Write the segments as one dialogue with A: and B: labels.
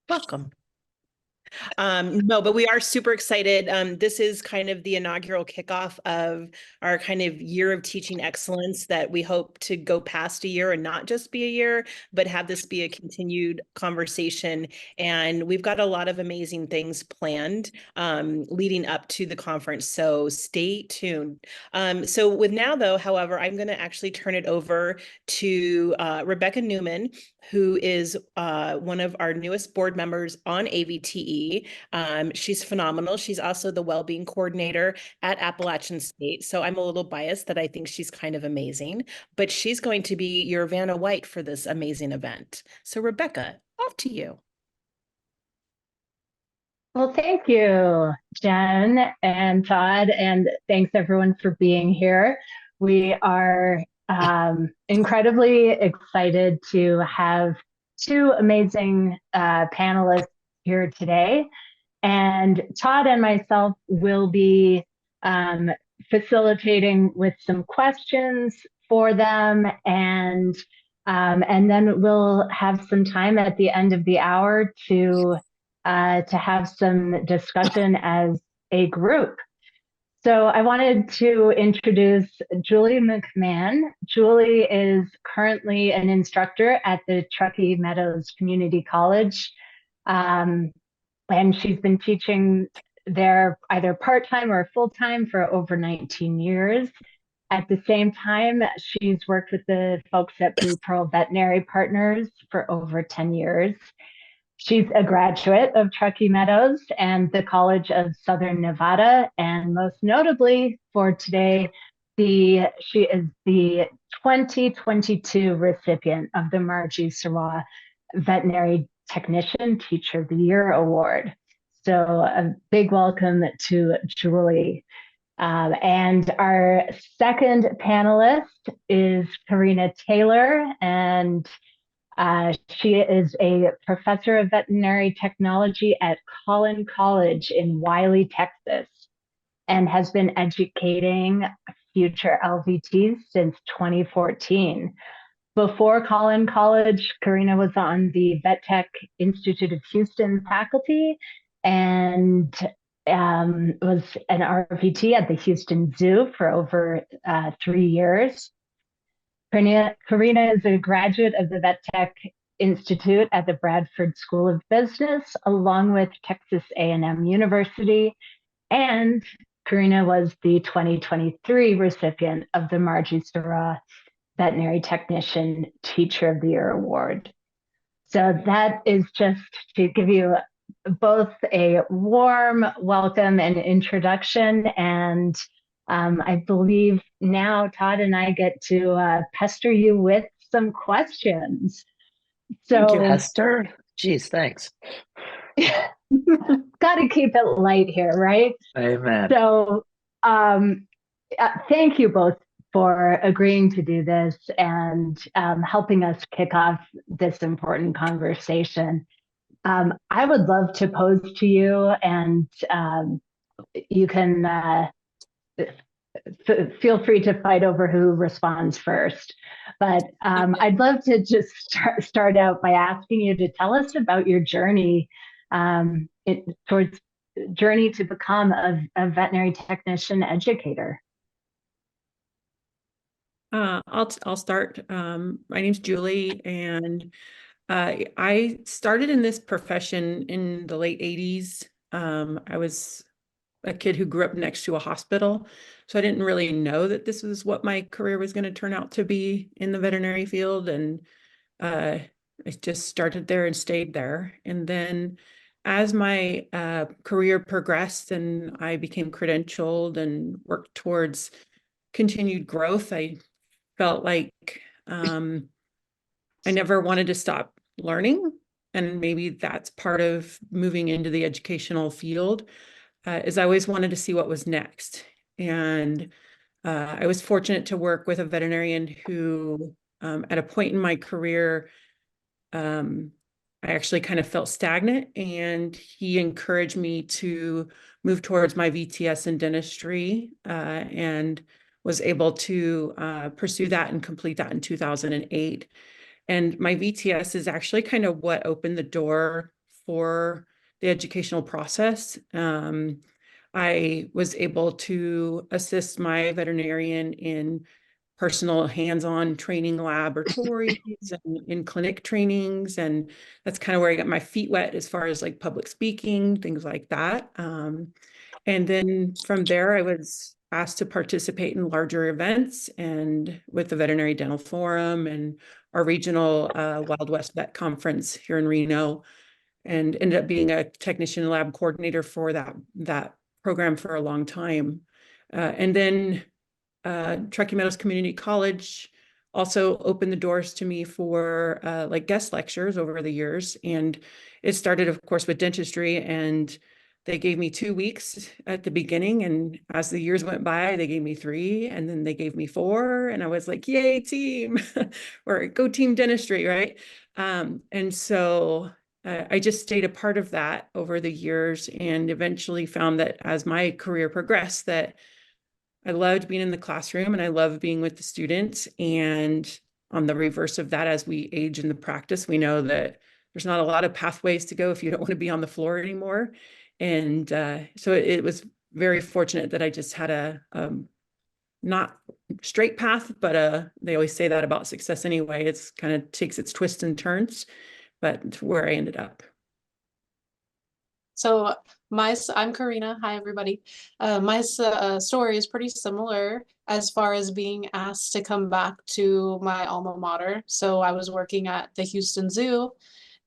A: Welcome. No, but we are super excited. This is kind of the inaugural kickoff of our kind of year of teaching excellence that we hope to go past a year and not just be a year, but have this be a continued conversation. And we've got a lot of amazing things planned leading up to the conference. So stay tuned. So with now, though, however, I'm going to actually turn it over to Rebecca Newman, who is one of our newest board members on AVTE. She's phenomenal. She's also the well-being coordinator at Appalachian State. So I'm a little biased that I think she's kind of amazing, but she's going to be your Vanna White for this amazing event. So Rebecca, off to you.
B: Well, thank you, Jen and Todd, and thanks everyone for being here. We are incredibly excited to have two amazing panelists here today. And Todd and myself will be facilitating with some questions for them, and then we'll have some time at the end of the hour to have some discussion as a group. So I wanted to introduce Julie McMahon. Julie is currently an instructor at the Truckee Meadows Community College. And she's been teaching there either part-time or full-time for over 19 years. At the same time, she's worked with the folks at Blue Pearl Veterinary Partners for over 10 years. She's a graduate of Truckee Meadows and the College of Southern Nevada, and most notably for today, she is the 2022 recipient of the Margie Sirwa Veterinary Technician Teacher of the Year Award. So a big welcome to Julie. And our second panelist is Karina Taylor, and she is a professor of veterinary technology at Collin College in Wiley, Texas, and has been educating future LVTs since 2014. Before Collin College, Karina was on the Vet Tech Institute of Houston faculty and was an RVT at the Houston Zoo for over 3 years. Karina is a graduate of the Vet Tech Institute at the Bradford School of Business, along with Texas A&M University, and Karina was the 2023 recipient of the Margie Sirwa Veterinary Technician Teacher of the Year Award. So that is just to give you both a warm welcome and introduction, and I believe now Todd and I get to pester you with some questions. So,
C: thank you, Hester. Geez, thanks.
B: Got to keep it light here, right?
C: Amen.
B: So thank you both for agreeing to do this and helping us kick off this important conversation. I would love to pose to you, and you can feel free to fight over who responds first. But I'd love to just start out by asking you to tell us about your journey towards journey to become a veterinary technician educator.
D: I'll start. My name's Julie, and I started in this profession in the late 80s. I was a kid who grew up next to a hospital, so I didn't really know that this was what my career was going to turn out to be in the veterinary field, and I just started there and stayed there. And then as my career progressed and I became credentialed and worked towards continued growth, I felt like I never wanted to stop learning. And maybe that's part of moving into the educational field, is I always wanted to see what was next. And I was fortunate to work with a veterinarian who, at a point in my career, I actually kind of felt stagnant, and he encouraged me to move towards my VTS in dentistry, and was able to pursue that and complete that in 2008. And my VTS is actually kind of what opened the door for the educational process. I was able to assist my veterinarian in personal hands-on training laboratories and in clinic trainings. And that's kind of where I got my feet wet as far as like public speaking, things like that. And then from there, I was asked to participate in larger events and with the Veterinary Dental Forum and our regional Wild West Vet Conference here in Reno, and ended up being a technician lab coordinator for that program for a long time. And then Truckee Meadows Community College also opened the doors to me for like guest lectures over the years. And it started, of course, with dentistry, and they gave me 2 weeks at the beginning. And as the years went by, they gave me 3, and then they gave me 4. And I was like, yay, team, or go team dentistry, right? And so I just stayed a part of that over the years, and eventually found that as my career progressed, that I loved being in the classroom and I love being with the students. And on the reverse of that, as we age in the practice, we know that there's not a lot of pathways to go if you don't want to be on the floor anymore. And so it was very fortunate that I just had a not straight path, but they always say that about success anyway. It's kind of takes its twists and turns, but where I ended up.
E: So I'm Karina. Hi, everybody. My story is pretty similar as far as being asked to come back to my alma mater. So I was working at the Houston Zoo,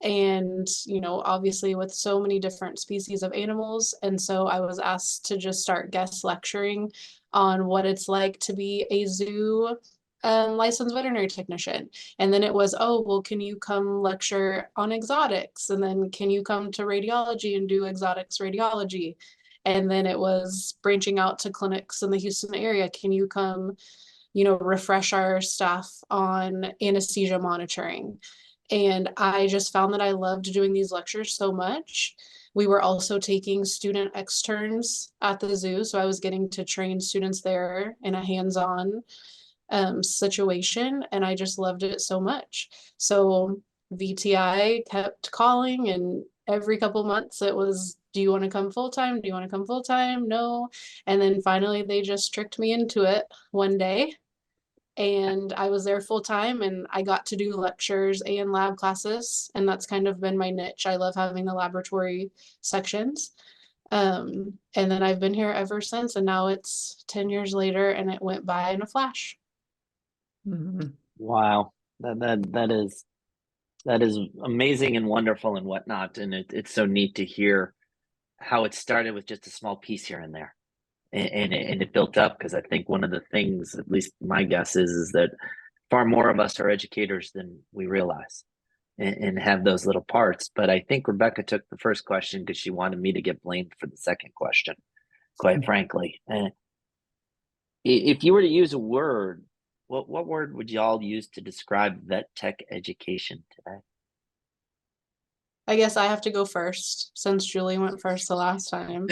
E: and, obviously with so many different species of animals. And so I was asked to just start guest lecturing on what it's like to be a zoo licensed veterinary technician. And then it was, oh, well, can you come lecture on exotics? And then can you come to radiology and do exotics radiology? And then it was branching out to clinics in the Houston area. Can you come, refresh our staff on anesthesia monitoring? And I just found that I loved doing these lectures so much. We were also taking student externs at the zoo. So I was getting to train students there in a hands-on situation, and I just loved it so much. So VTI kept calling, and every couple months it was, do you want to come full-time? Do you want to come full-time? No. And then finally they just tricked me into it one day, and I was there full-time, and I got to do lectures and lab classes, and that's kind of been my niche. I love having the laboratory sections. And then I've been here ever since, and now it's 10 years later, and it went by in a flash.
D: Mm-hmm.
C: Wow. That is amazing and wonderful and whatnot. And it's so neat to hear how it started with just a small piece here and there. And it built up, because I think one of the things, at least my guess is that far more of us are educators than we realize, and have those little parts. But I think Rebecca took the first question because she wanted me to get blamed for the second question, quite frankly. If you were to use a word, what word would y'all use to describe vet tech education today?
E: I guess I have to go first since Julie went first the last time.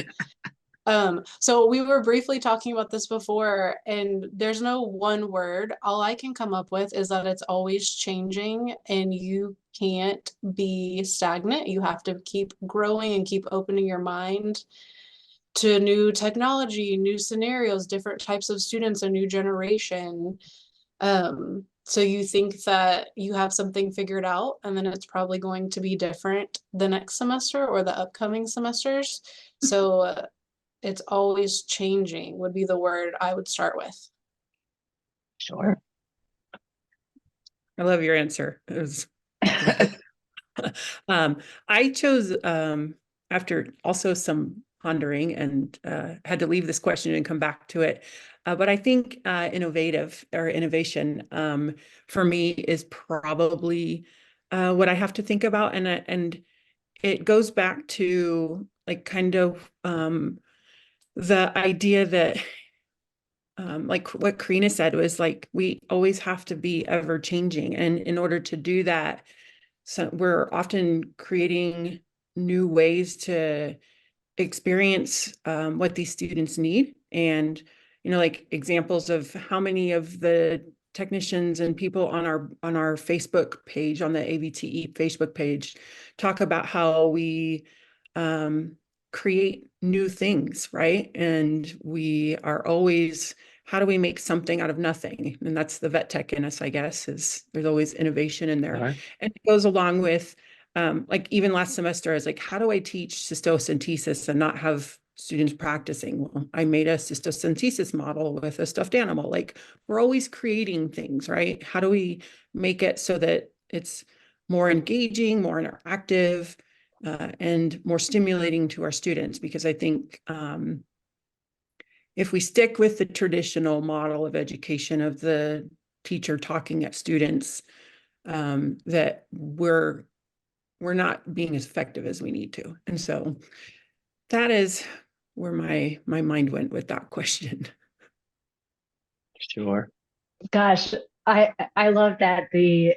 E: So we were briefly talking about this before, and there's no one word. All I can come up with is that it's always changing, and you can't be stagnant. You have to keep growing and keep opening your mind to new technology, new scenarios, different types of students, a new generation. So you think that you have something figured out, and then it's probably going to be different the next semester or the upcoming semesters. So it's always changing would be the word I would start with.
C: Sure.
D: I love your answer. It was I chose after also some pondering, and had to leave this question and come back to it. But I think innovation for me is probably what I have to think about, and it goes back to like kind of the idea that like what Karina said was like we always have to be ever changing, and in order to do that, so we're often creating new ways to experience what these students need. And like examples of how many of the technicians and people on our Facebook page, on the AVTE Facebook page, talk about how we create new things, right? And we are always, how do we make something out of nothing? And that's the vet tech in us, I guess, is there's always innovation in there.
C: Right.
D: And it goes along with, like even last semester, I was like, how do I teach cystocentesis and not have students practicing? Well, I made a cystocentesis model with a stuffed animal. Like, we're always creating things, right? How do we make it so that it's more engaging, more interactive, and more stimulating to our students? Because I think if we stick with the traditional model of education of the teacher talking at students, that we're not being as effective as we need to. And so that is where my mind went with that question.
C: Sure.
B: Gosh, I love that the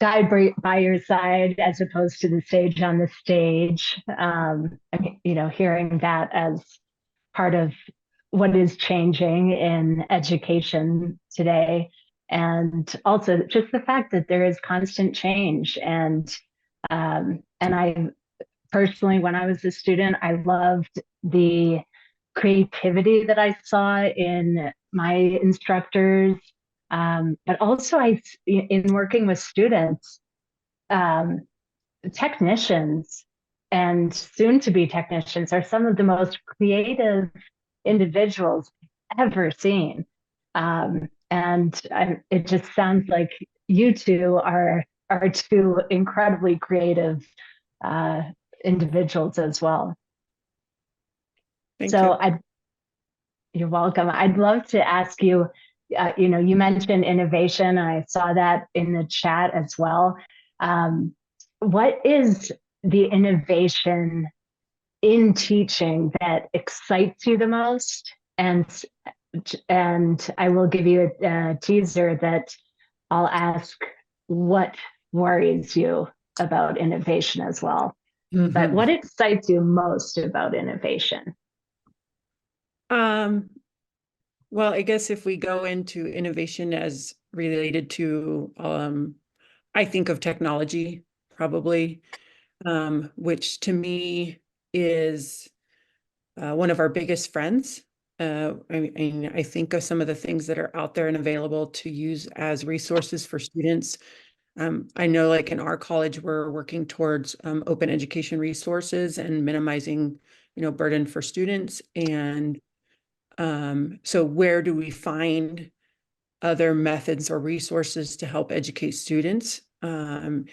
B: guide by your side as opposed to the sage on the stage. Hearing that as part of what is changing in education today, and also just the fact that there is constant change. And I personally, when I was a student, I loved the creativity that I saw in my instructors. But also, in working with students, um, technicians and soon to be technicians are some of the most creative individuals ever seen. It just sounds like you two are two incredibly creative uh, individuals as well.
D: Thank you.
B: You're welcome. I'd love to ask you, you mentioned innovation. I saw that in the chat as well. What is the innovation in teaching that excites you the most? And I will give you a teaser that I'll ask what worries you about innovation as well.
D: Mm-hmm.
B: But what excites you most about innovation?
D: Well, I guess if we go into innovation as related to, I think of technology probably, which to me is one of our biggest friends. I think of some of the things that are out there and available to use as resources for students. I know like in our college, we're working towards open education resources and minimizing, burden for students. And so where do we find other methods or resources to help educate students? And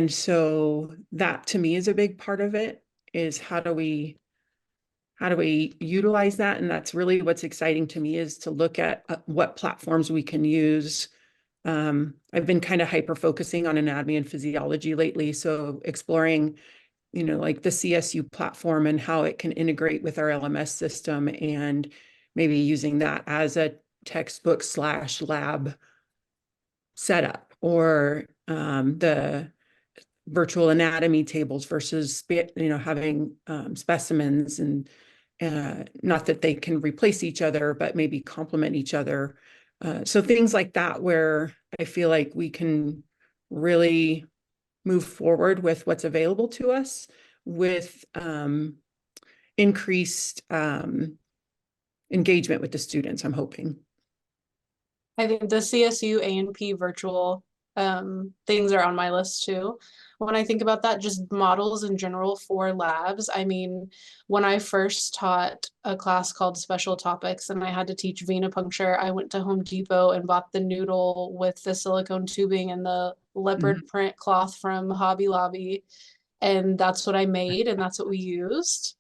D: so that to me is a big part of it, is how do we utilize that? And that's really what's exciting to me, is to look at what platforms we can use. I've been kind of hyper focusing on anatomy and physiology lately. So exploring, like the CSU platform and how it can integrate with our LMS system, and maybe using that as a textbook / lab setup, or the virtual anatomy tables versus, having specimens, and not that they can replace each other, but maybe complement each other. So things like that, where I feel like we can really move forward with what's available to us with increased engagement with the students, I'm hoping.
E: I think the CSU A&P virtual things are on my list too. When I think about that, just models in general for labs. I mean, when I first taught a class called Special Topics and I had to teach venipuncture, I went to Home Depot and bought the noodle with the silicone tubing and the leopard print cloth from Hobby Lobby. And that's what I made, and that's what we used.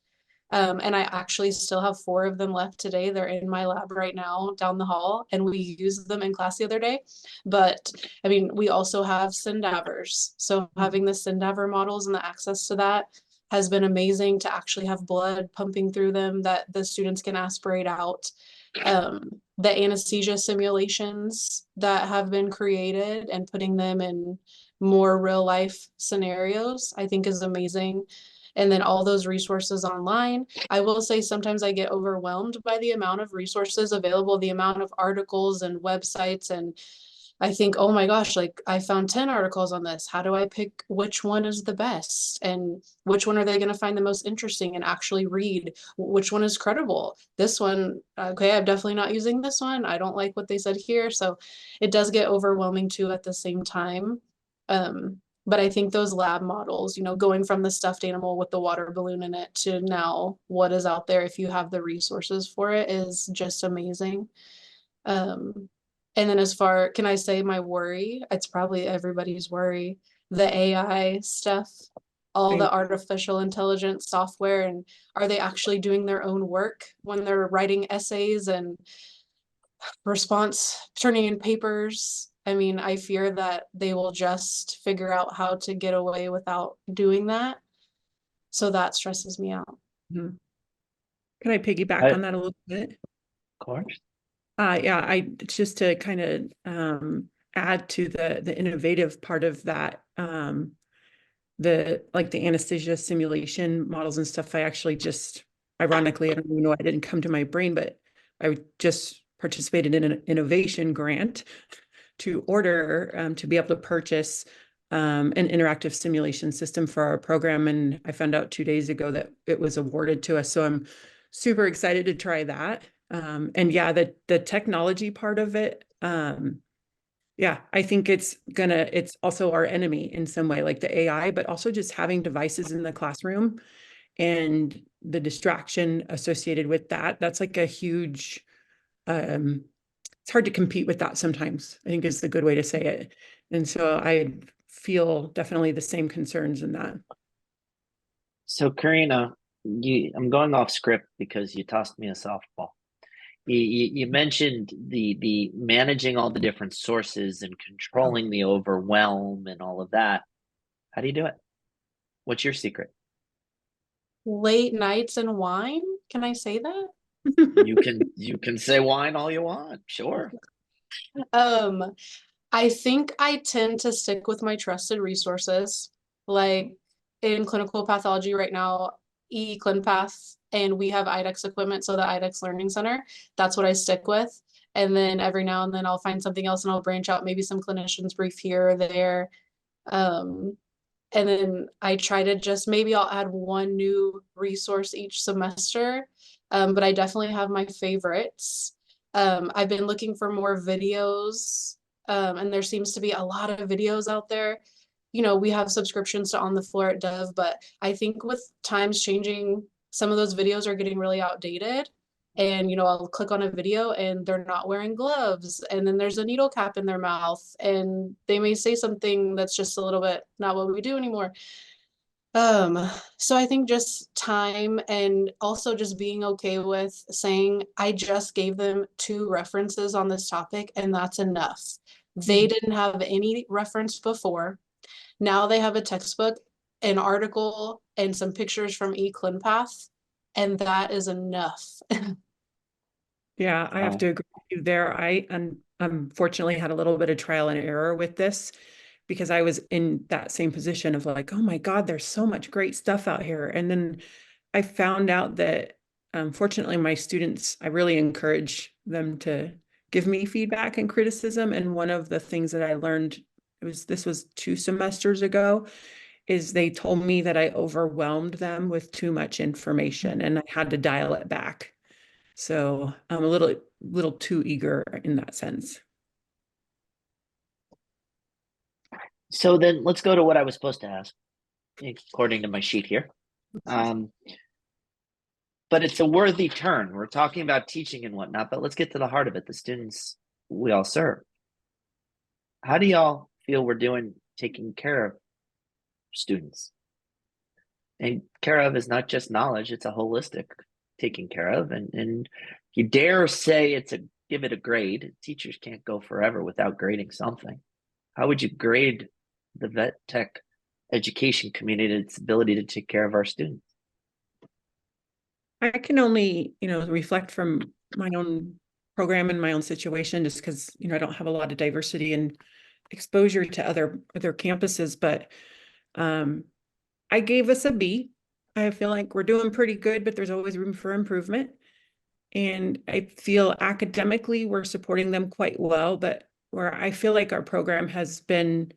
E: And I actually still have 4 of them left today. They're in my lab right now down the hall, and we used them in class the other day. But I mean, we also have Syndavers. So having the Syndaver models and the access to that has been amazing, to actually have blood pumping through them that the students can aspirate out. The anesthesia simulations that have been created and putting them in more real life scenarios, I think is amazing. and then all those resources online. I will say sometimes I get overwhelmed by the amount of resources available, the amount of articles and websites, and I think, oh my gosh, like I found 10 articles on this. How do I pick which one is the best? And which one are they going to find the most interesting and actually read? Which one is credible? This one, okay, I'm definitely not using this one. I don't like what they said here. So it does get overwhelming too at the same time. But I think those lab models, going from the stuffed animal with the water balloon in it to now what is out there, if you have the resources for it, is just amazing. And then can I say my worry? It's probably everybody's worry, the AI stuff, all the artificial intelligence software, and are they actually doing their own work when they're writing essays and turning in papers? I mean, I fear that they will just figure out how to get away without doing that. So that stresses me out.
D: Mhm. Can I piggyback on that a little bit?
C: Of course.
D: Yeah, just to kind of add to the innovative part of that, the anesthesia simulation models and stuff. I actually just, ironically, I don't even know why it didn't come to my brain, but I just participated in an innovation grant to order to be able to purchase an interactive simulation system for our program, and I found out 2 days ago that it was awarded to us. So I'm super excited to try that. And yeah, the technology part of it, yeah, I think it's also our enemy in some way, like the AI, but also just having devices in the classroom and the distraction associated with that. That's like a huge, it's hard to compete with that sometimes, I think is the good way to say it. And so I feel definitely the same concerns in that.
C: So Karina, I'm going off script because you tossed me a softball. You mentioned the managing all the different sources and controlling the overwhelm and all of that. How do you do it? What's your secret?
E: Late nights and wine? Can I say that?
C: You can say wine all you want, sure.
E: I think I tend to stick with my trusted resources. Like in clinical pathology right now, eClinPath, and we have IDEX equipment, so the IDEX Learning Center, that's what I stick with. And then every now and then I'll find something else and I'll branch out, maybe some clinicians brief here or there. And then I try to maybe I'll add one new resource each semester. But I definitely have my favorites. I've been looking for more videos, and there seems to be a lot of videos out there. We have subscriptions to On the Floor at Dove, but I think with times changing, some of those videos are getting really outdated. And I'll click on a video and they're not wearing gloves, and then there's a needle cap in their mouth, and they may say something that's just a little bit not what we do anymore. So I think just time, and also just being okay with saying, I just gave them 2 references on this topic and that's enough. They didn't have any reference before. Now they have a textbook, an article, and some pictures from eClinPath, and that is enough.
D: Yeah, I have to agree with you there. I unfortunately had a little bit of trial and error with this because I was in that same position of like, oh my God, there's so much great stuff out here. And then I found out that fortunately my students, I really encourage them to give me feedback and criticism. And one of the things that I learned, this was 2 semesters ago, is they told me that I overwhelmed them with too much information and I had to dial it back. So I'm a little too eager in that sense.
C: So then let's go to what I was supposed to ask, according to my sheet here. But it's a worthy turn. We're talking about teaching and whatnot, but let's get to the heart of it, the students we all serve. How do y'all feel we're doing taking care of students? And care of is not just knowledge, it's a holistic taking care of. And you dare say give it a grade. Teachers can't go forever without grading something. How would you grade the vet tech education community and its ability to take care of our students?
D: I can only, reflect from my own program and my own situation, just because, I don't have a lot of diversity and exposure to other campuses, but I gave us a B. I feel like we're doing pretty good, but there's always room for improvement. And I feel academically we're supporting them quite well, but where I feel like our program has been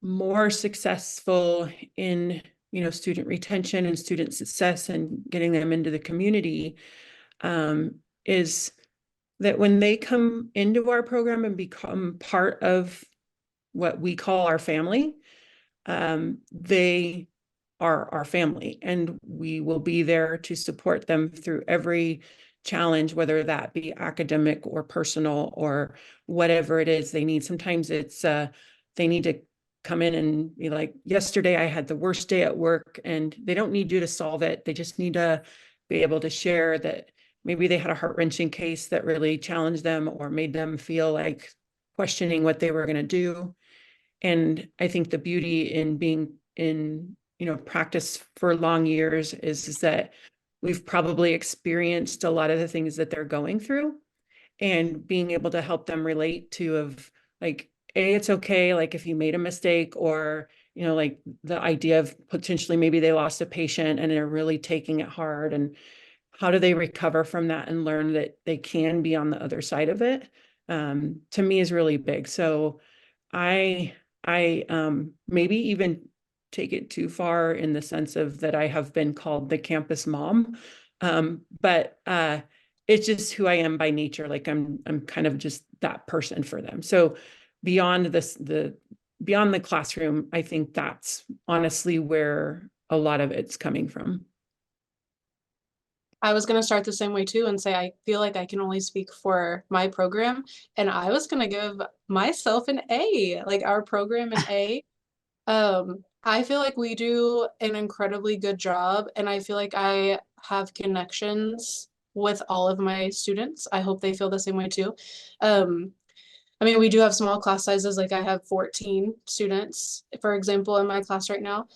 D: more successful in, student retention and student success and getting them into the community, is that when they come into our program and become part of what we call our family, they are our family, and we will be there to support them through every challenge, whether that be academic or personal or whatever it is they need. Sometimes it's they need to come in and be like, yesterday I had the worst day at work, and they don't need you to solve it. They just need to be able to share that maybe they had a heart-wrenching case that really challenged them or made them feel like questioning what they were going to do. And I think the beauty in being in, practice for long years is that we've probably experienced a lot of the things that they're going through, and being able to help them relate to of like, it's okay, like if you made a mistake, or, like the idea of potentially maybe they lost a patient and they're really taking it hard, and how do they recover from that and learn that they can be on the other side of it, to me is really big. So I maybe even take it too far in the sense of that I have been called the campus mom. But it's just who I am by nature. Like I'm kind of just that person for them. So beyond beyond the classroom, I think that's honestly where a lot of it's coming from.
E: I was going to start the same way too and say I feel like I can only speak for my program, and I was going to give myself an A, like our program an A. I feel like we do an incredibly good job, and I feel like I have connections with all of my students. I hope they feel the same way too. I mean, we do have small class sizes, like I have 14 students, for example, in my class right now.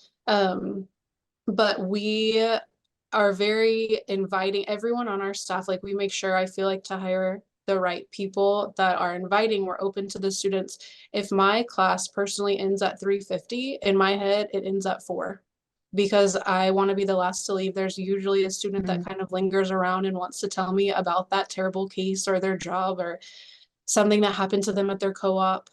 E: But we are very inviting. Everyone on our staff, like we make sure, I feel like, to hire the right people that are inviting. We're open to the students. If my class personally ends at 3:50, in my head it ends at 4, because I want to be the last to leave. There's usually a student that kind of lingers around and wants to tell me about that terrible case or their job or something that happened to them at their co-op.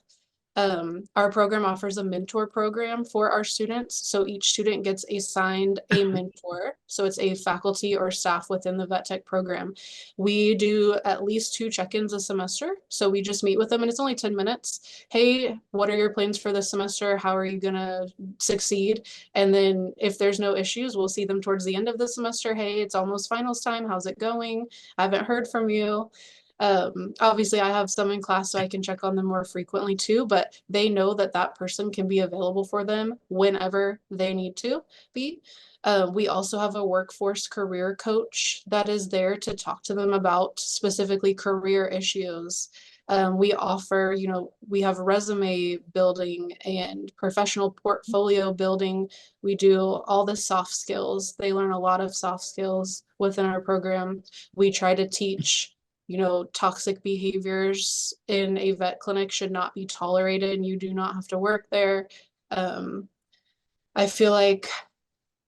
E: Our program offers a mentor program for our students. So each student gets assigned a mentor. So it's a faculty or staff within the vet tech program. We do at least 2 check-ins a semester. So we just meet with them, and it's only 10 minutes. Hey, what are your plans for this semester? How are you going to succeed? And then if there's no issues, we'll see them towards the end of the semester. Hey, it's almost finals time. How's it going? I haven't heard from you. Obviously I have some in class, so I can check on them more frequently too, but they know that that person can be available for them whenever they need to be. We also have a workforce career coach that is there to talk to them about specifically career issues. We offer, we have resume building and professional portfolio building. We do all the soft skills. They learn a lot of soft skills within our program. We try to teach, toxic behaviors in a vet clinic should not be tolerated, and you do not have to work there. I feel like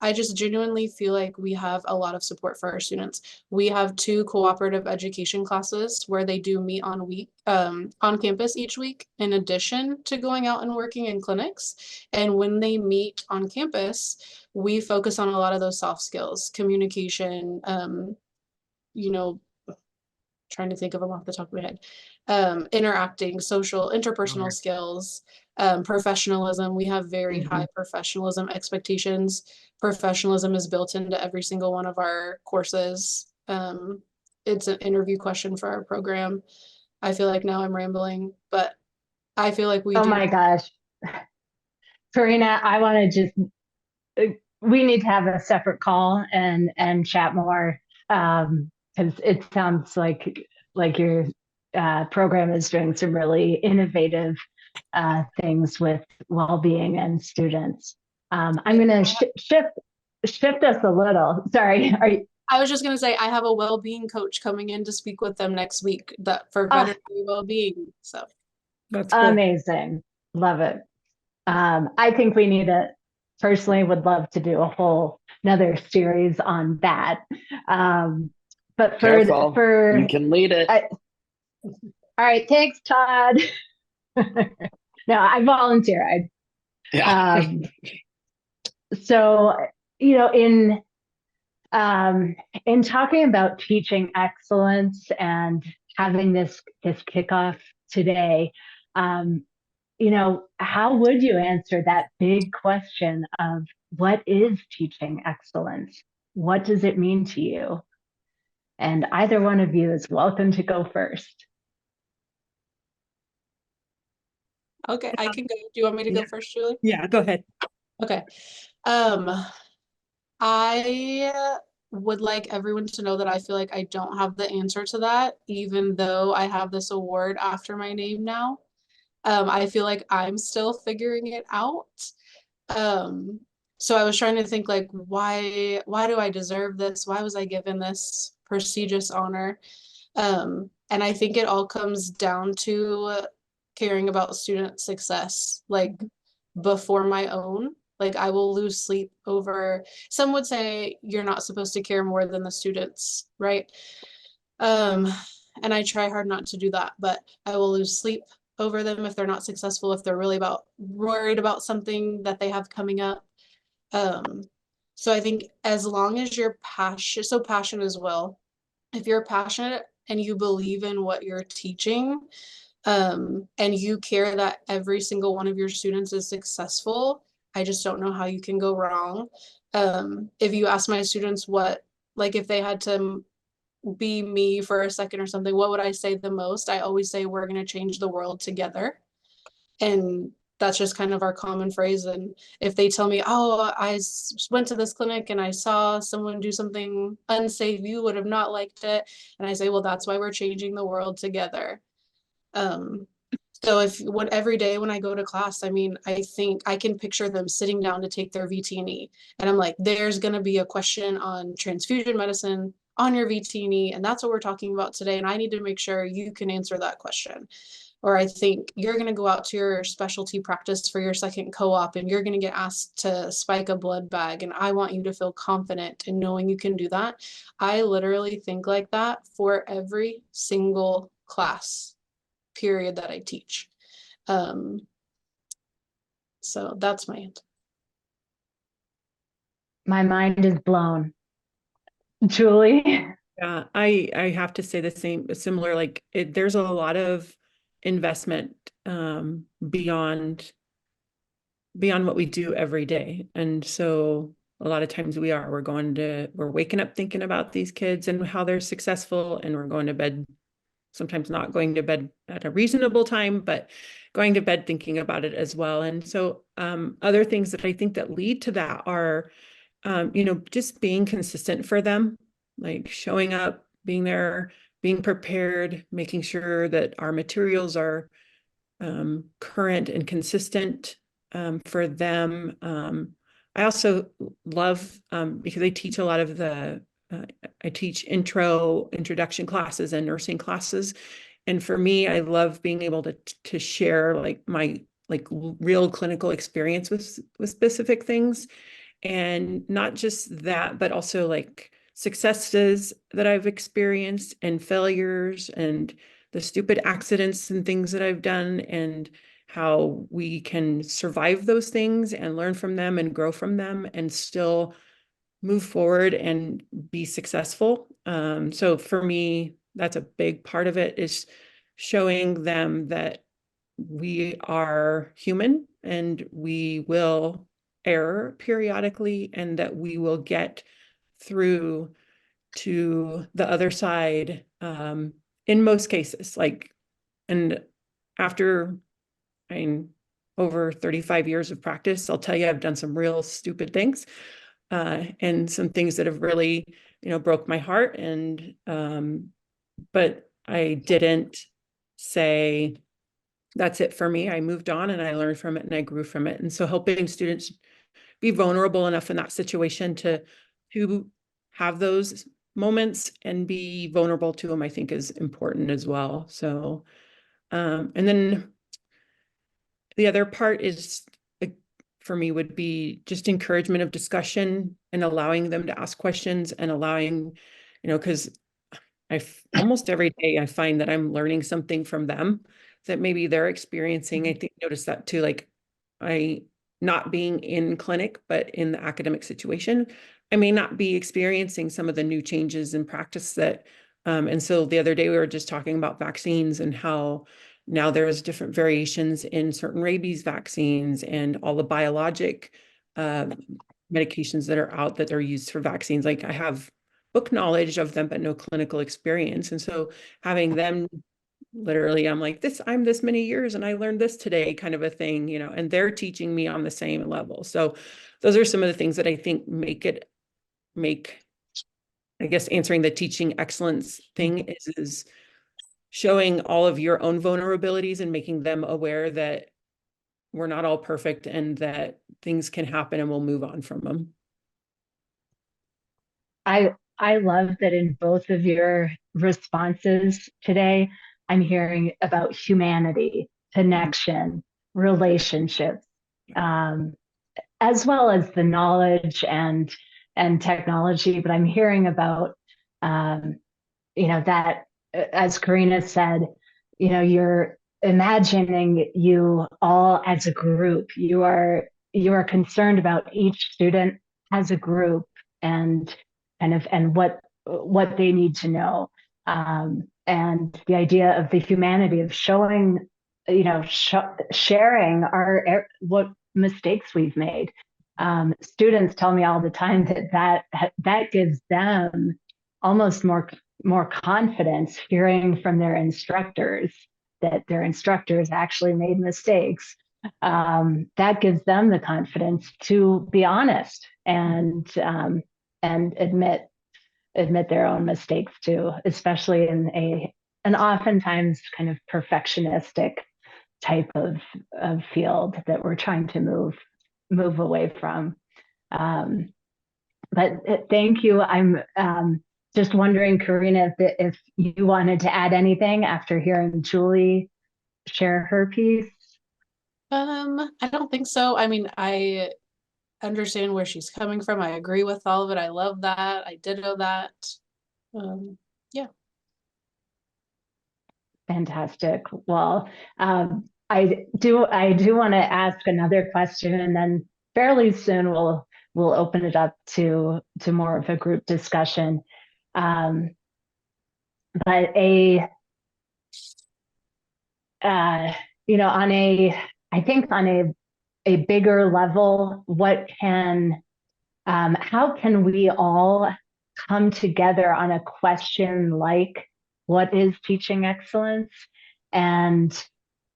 E: I just genuinely feel like we have a lot of support for our students. We have 2 cooperative education classes where they do meet on campus each week, in addition to going out and working in clinics. And when they meet on campus, we focus on a lot of those soft skills, communication, trying to think of them off the top of my head. Interacting, social, interpersonal skills, professionalism. We have very high professionalism expectations. Professionalism is built into every single one of our courses. It's an interview question for our program. I feel like now I'm rambling, but I feel like we
B: Oh
E: do.
B: my gosh. Karina, I want to we need to have a separate call and chat more, because it sounds like your program is doing some really innovative things with well-being and students. I'm going to shift us a little. Sorry,
E: I was just going to say, I have a well-being coach coming in to speak with them next week for veterinary well-being. So
D: that's cool.
B: Amazing. Love it. I think we need personally would love to do a whole another series on that. But
C: Careful.
B: for
C: You can lead it.
B: all right, thanks, Todd. No, I volunteer.
C: Yeah.
B: So, you know, in talking about teaching excellence and having this kickoff today, you know, how would you answer that big question of what is teaching excellence? What does it mean to you? And either one of you is welcome to go first.
E: Okay, I can go. Do you want me to go first, Julie?
D: Yeah, go ahead.
E: Okay. I would like everyone to know that I feel like I don't have the answer to that, even though I have this award after my name now. I feel like I'm still figuring it out. Um, so I was trying to think like why do I deserve this? Why was I given this prestigious honor? And I think it all comes down to caring about student success, like before my own. Like I will lose sleep over, some would say you're not supposed to care more than the students, right? Um, and I try hard not to do that, but I will lose sleep over them if they're not successful, if they're really worried about something that they have coming up. Um, so I think as long as you're passionate as well, if you're passionate and you believe in what you're teaching, and you care that every single one of your students is successful, I just don't know how you can go wrong. If you ask my students like if they had to be me for a second or something, what would I say the most? I always say we're going to change the world together. And that's just kind of our common phrase. And if they tell me, oh, went to this clinic and I saw someone do something unsafe, you would have not liked it. And I say, well, that's why we're changing the world together. Um, so every day when I go to class, I mean, I think I can picture them sitting down to take their VT&E, and I'm like, there's going to be a question on transfusion medicine on your VT&E, and that's what we're talking about today. And I need to make sure you can answer that question. Or I think you're going to go out to your specialty practice for your second co-op and you're going to get asked to spike a blood bag. And I want you to feel confident in knowing you can do that. I literally think like that for every single class period that I teach. So that's my answer.
B: My mind is blown. Julie?
D: Yeah, I have to say the similar, like there's a lot of investment beyond what we do every day. And so a lot of times we're waking up thinking about these kids and how they're successful, and we're going to bed, sometimes not going to bed at a reasonable time, but going to bed thinking about it as well. And so other things that I think that lead to that are, you know, just being consistent for them, like showing up, being there, being prepared, making sure that our materials are current and consistent for them. I also love, because I teach a lot of I teach introduction classes and nursing classes. And for me, I love being able to share like my real clinical experience with specific things. And not just that, but also like successes that I've experienced and failures and the stupid accidents and things that I've done, and how we can survive those things and learn from them and grow from them and still move forward and be successful. So for me, that's a big part of it, is showing them that we are human and we will err periodically, and that we will get through to the other side in most cases. Like, and after, I mean, over 35 years of practice, I'll tell you, I've done some real stupid things and some things that have really, you know, broke my heart. And but I didn't say, that's it for me. I moved on and I learned from it and I grew from it. And so helping students be vulnerable enough in that situation to have those moments and be vulnerable to them, I think is important as well. So, and then the other part is for me would be just encouragement of discussion and allowing them to ask questions and allowing, because almost every day I find that I'm learning something from them that maybe they're experiencing. I think notice that too, like I not being in clinic, but in the academic situation, I may not be experiencing some of the new changes in practice that, and so the other day we were just talking about vaccines and how now there's different variations in certain rabies vaccines and all the biologic medications that are out that are used for vaccines. Like I have book knowledge of them, but no clinical experience. And so having them literally, I'm like, I'm this many years and I learned this today kind of a thing, and they're teaching me on the same level. So those are some of the things that I think make, I guess, answering the teaching excellence thing is showing all of your own vulnerabilities and making them aware that we're not all perfect and that things can happen and we'll move on from them.
B: I love that in both of your responses today, I'm hearing about humanity, connection, relationships, as well as the knowledge and technology. But I'm hearing about that, as Karina said, you're imagining you all as a group. You are concerned about each student as a group and what they need to know. And the idea of the humanity of showing, sharing what mistakes we've made. Students tell me all the time that gives them almost more confidence hearing from their instructors that their instructors actually made mistakes. That gives them the confidence to be honest and admit their own mistakes too, especially in an oftentimes kind of perfectionistic type of field that we're trying to move away from. But thank you. I'm just wondering, Karina, if you wanted to add anything after hearing Julie share her piece.
E: I don't think so. I mean, I understand where she's coming from. I agree with all of it. I love that. I ditto that. Yeah.
B: Fantastic. Well, I do want to ask another question, and then fairly soon we'll open it up to more of a group discussion. But I think on a bigger level, how can we all come together on a question like, what is teaching excellence, and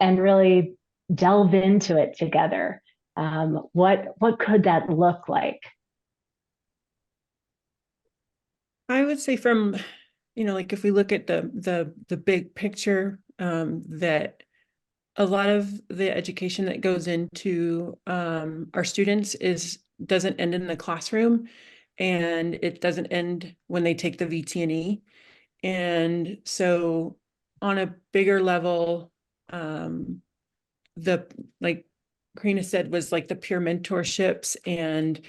B: really delve into it together? What could that look like?
D: I would say from, like if we look at the big picture, that a lot of the education that goes into our students doesn't end in the classroom, and it doesn't end when they take the VTE. And so on a bigger level, like Karina said, was like the peer mentorships and,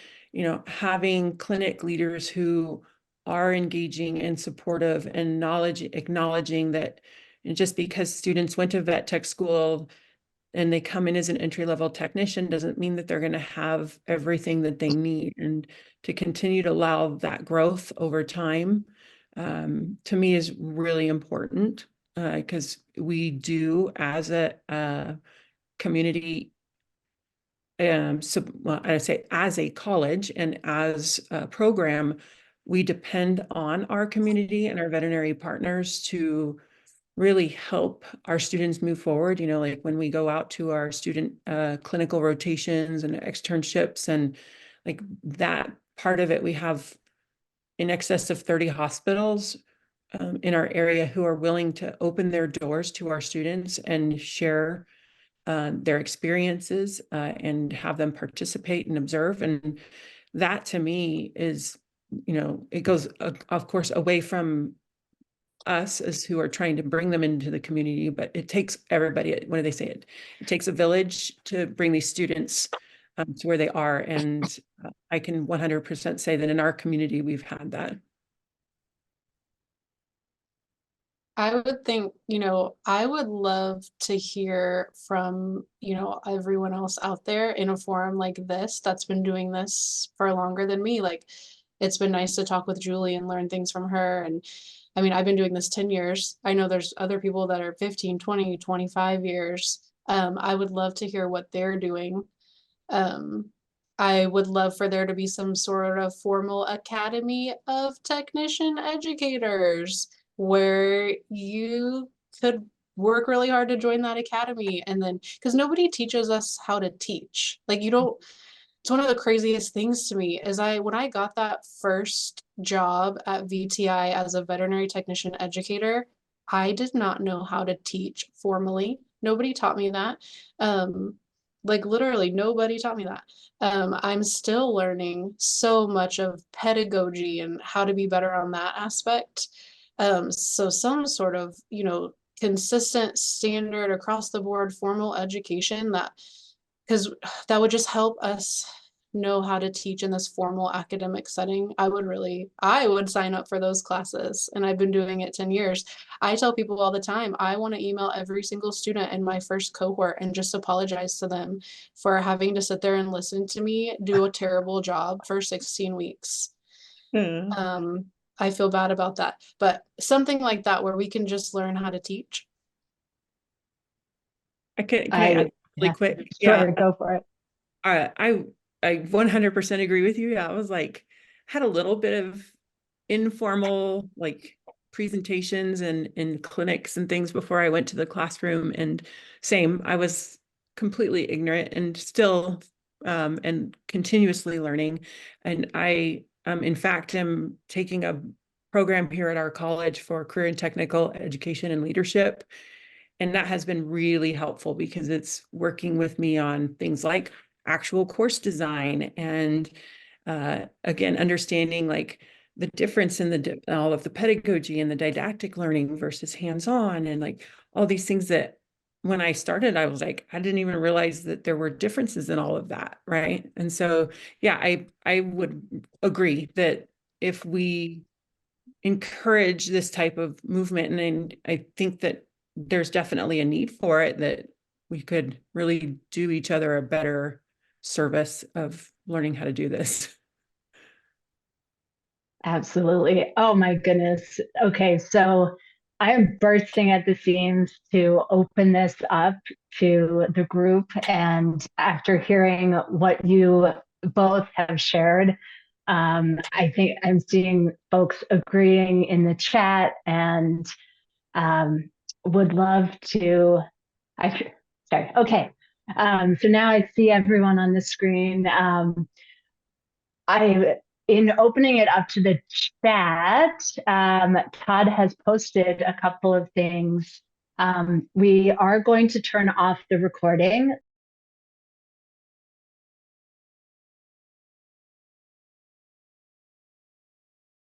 D: having clinic leaders who are engaging and supportive and acknowledging that just because students went to vet tech school and they come in as an entry-level technician doesn't mean that they're going to have everything that they need, and to continue to allow that growth over time, to me is really important, because we do as a community, well, I say as a college and as a program, we depend on our community and our veterinary partners to really help our students move forward. Like when we go out to our student clinical rotations and externships and like that part of it, we have in excess of 30 hospitals in our area who are willing to open their doors to our students and share their experiences and have them participate and observe. And that to me is, it goes, of course, away from us as who are trying to bring them into the community, but it takes everybody. What do they say? It takes a village to bring these students to where they are. And I can 100% say that in our community, we've had that.
E: I would think, I would love to hear from, everyone else out there in a forum like this that's been doing this for longer than me. Like, it's been nice to talk with Julie and learn things from her. And I mean, I've been doing this 10 years. I know there's other people that are 15, 20, 25 years. I would love to hear what they're doing. Um, I would love for there to be some sort of formal academy of technician educators where you could work really hard to join that academy. And then, because nobody teaches us how to teach. Like, you don't, it's one of the craziest things to me is when I got that first job at VTI as a veterinary technician educator, I did not know how to teach formally. Nobody taught me that. Like literally nobody taught me that. I'm still learning so much of pedagogy and how to be better on that aspect. So some sort of, consistent standard across the board formal education because that would just help us know how to teach in this formal academic setting. I would sign up for those classes, and I've been doing it 10 years. I tell people all the time, I want to email every single student in my first cohort and just apologize to them for having to sit there and listen to me do a terrible job for 16 weeks. I feel bad about that, but something like that where we can just learn how to teach.
D: Can I add really quick?
B: Sure,
D: Yeah,
B: go for it.
D: I 100% agree with you. Yeah, I was like, had a little bit of informal like presentations and clinics and things before I went to the classroom. And same, I was completely ignorant and still and continuously learning. And I, in fact, am taking a program here at our college for career and technical education and leadership. And that has been really helpful because it's working with me on things like actual course design and again, understanding like the difference in all of the pedagogy and the didactic learning versus hands-on and like all these things that when I started, I was like, I didn't even realize that there were differences in all of that, right? And so, yeah, I would agree that if we encourage this type of movement, and I think that there's definitely a need for it, that we could really do each other a better service of learning how to do this.
B: Absolutely. Oh my goodness. Okay, so I am bursting at the seams to open this up to the group. And after hearing what you both have shared, I think I'm seeing folks agreeing in the chat and would love to. Sorry. Okay. So now I see everyone on the screen. In opening it up to the chat, Todd has posted a couple of things. We are going to turn off the recording,